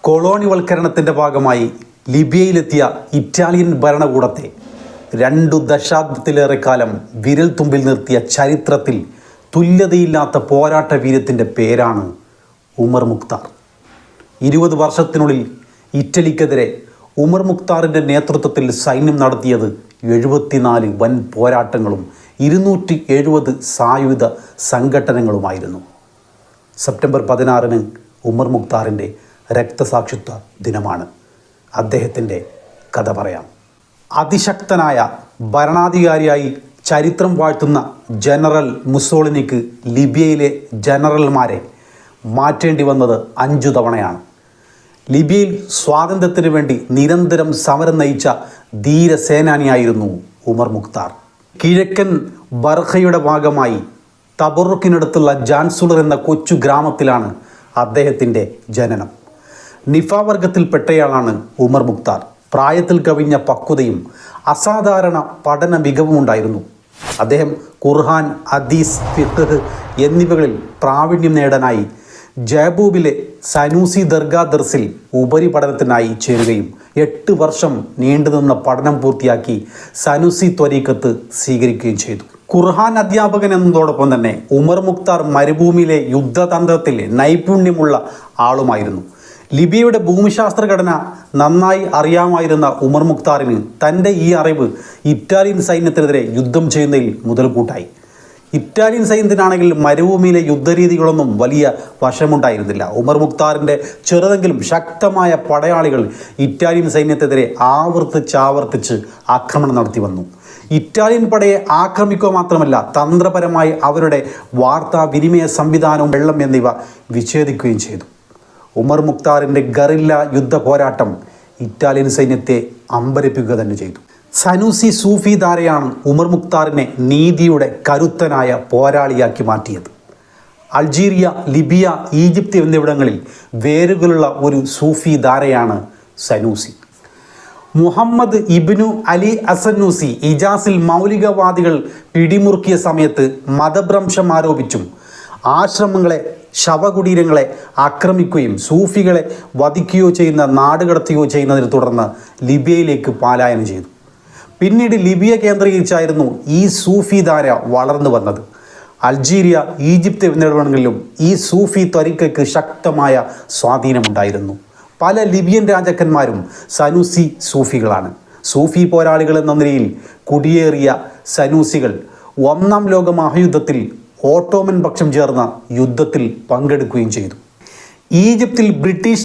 കൊളോണിവൽക്കരണത്തിൻ്റെ ഭാഗമായി ലിബിയയിലെത്തിയ ഇറ്റാലിയൻ ഭരണകൂടത്തെ 2 ദശാബ്ദത്തിലേറെ കാലം വിരൽ തുമ്പിൽ നിർത്തിയ ചരിത്രത്തിൽ തുല്യതയില്ലാത്ത പോരാട്ട വീര്യത്തിൻ്റെ പേരാണ് ഉമർ മുഖ്താർ. 20 വർഷത്തിനുള്ളിൽ ഇറ്റലിക്കെതിരെ ഉമർ മുഖ്താറിൻ്റെ നേതൃത്വത്തിൽ സൈന്യം നടത്തിയത് 74 വൻ പോരാട്ടങ്ങളും 270 സായുധ സംഘടനകളുമായിരുന്നു. സെപ്റ്റംബർ 16 ഉമർ മുഖ്താറിൻ്റെ രക്തസാക്ഷിത്വ ദിനമാണ്. അദ്ദേഹത്തിൻ്റെ കഥ പറയാം. അതിശക്തനായ ഭരണാധികാരിയായി ചരിത്രം വാഴ്ത്തുന്ന ജനറൽ മുസോളിനിക്ക് ലിബിയയിലെ ജനറൽമാരെ മാറ്റേണ്ടി വന്നത് 5 തവണയാണ്. ലിബിയയിൽ സ്വാതന്ത്ര്യത്തിന് വേണ്ടി നിരന്തരം സമരം നയിച്ച ധീരസേനാനിയായിരുന്നു ഉമർ മുഖ്താർ. കിഴക്കൻ ബർഖയുടെ ഭാഗമായി തബറുക്കിനടുത്തുള്ള ജാൻസുളർ എന്ന കൊച്ചു ഗ്രാമത്തിലാണ് അദ്ദേഹത്തിൻ്റെ ജനനം. നിഫ വർഗത്തിൽപ്പെട്ടയാളാണ് ഉമർ മുഖ്താർ. പ്രായത്തിൽ കവിഞ്ഞ പക്വതയും അസാധാരണ പഠന മികവും ഉണ്ടായിരുന്നു. അദ്ദേഹം ഖുർആൻ, ഹദീസ്, ഫിഖ് എന്നിവകളിൽ പ്രാവീണ്യം നേടാനായി ജാബൂബിലെ സനൂസി ദർഗാ ദർസിൽ ഉപരിപഠനത്തിനായി ചേരുകയും 8 വർഷം നീണ്ടുനിന്ന പഠനം പൂർത്തിയാക്കി സനൂസി ത്വരീഖത്ത് സ്വീകരിക്കുകയും ചെയ്തു. ഖുർആൻ അധ്യാപകൻ എന്നതോടൊപ്പം തന്നെ ഉമർ മുഖ്താർ മരുഭൂമിയിലെ യുദ്ധതന്ത്രത്തിൽ നൈപുണ്യമുള്ള ആളുമായിരുന്നു. ലിബിയയുടെ ഭൂമിശാസ്ത്രഘടന നന്നായി അറിയാമായിരുന്ന ഉമർ മുഖ്താറിന് തൻ്റെ ഈ അറിവ് ഇറ്റാലിയൻ സൈന്യത്തിനെതിരെ യുദ്ധം ചെയ്യുന്നതിൽ മുതൽക്കൂട്ടായി. ഇറ്റാലിയൻ സൈന്യത്തിനാണെങ്കിൽ മരുഭൂമിയിലെ യുദ്ധരീതികളൊന്നും വലിയ വശമുണ്ടായിരുന്നില്ല. ഉമർ മുഖ്താറിൻ്റെ ചെറുതെങ്കിലും ശക്തമായ പടയാളികൾ ഇറ്റാലിയൻ സൈന്യത്തിനെതിരെ ആവർത്തിച്ച് ആക്രമണം നടത്തി വന്നു. ഇറ്റാലിയൻ പടയെ ആക്രമിക്കുക മാത്രമല്ല, തന്ത്രപരമായി അവരുടെ വാർത്താവിനിമയ സംവിധാനവും വെള്ളം എന്നിവ വിച്ഛേദിക്കുകയും ചെയ്തു. ഉമർ മുഖ്താറിൻ്റെ ഗറില്ല യുദ്ധ പോരാട്ടം ഇറ്റാലിയൻ സൈന്യത്തെ അമ്പരപ്പിക്കുക തന്നെ ചെയ്തു. സനൂസി സൂഫി ധാരയാണ് ഉമർ മുഖ്താറിനെ നീതിയുടെ കരുത്തനായ പോരാളിയാക്കി മാറ്റിയത്. അൾജീരിയ, ലിബിയ, ഈജിപ്ത് എന്നിവിടങ്ങളിൽ വേരുകളുള്ള ഒരു സൂഫി ധാരയാണ് സനൂസി. മുഹമ്മദ് ഇബ്നു അലി അസന്നൂസി ഇജാസിൽ മൗലികവാദികൾ പിടിമുറുക്കിയ സമയത്ത് മതഭ്രംശം ആരോപിച്ചും ആശ്രമങ്ങളെ, ശവകുടീരങ്ങളെ ആക്രമിക്കുകയും സൂഫികളെ വധിക്കുകയോ ചെയ്യുന്ന നാടുകടത്തുകയോ ചെയ്യുന്നതിനെ തുടർന്ന് ലിബിയയിലേക്ക് പലായനം ചെയ്തു. പിന്നീട് ലിബിയ കേന്ദ്രീകരിച്ചായിരുന്നു ഈ സൂഫി ധാര വളർന്നു വന്നത്. അൾജീരിയ, ഈജിപ്ത് എന്നിവിടങ്ങളിലും ഈ സൂഫി ത്വരീഖയ്ക്ക് ശക്തമായ സ്വാധീനമുണ്ടായിരുന്നു. പല ലിബിയൻ രാജാക്കന്മാരും സനൂസി സൂഫികളാണ്. സൂഫി പോരാളികൾ എന്ന നിലയിൽ കുടിയേറിയ സനൂസികൾ 1-ാം ലോക മഹായുദ്ധത്തിൽ ഓട്ടോമൻ പക്ഷം ചേർന്ന യുദ്ധത്തിൽ പങ്കെടുക്കുകയും ചെയ്തു. ഈജിപ്തിൽ ബ്രിട്ടീഷ്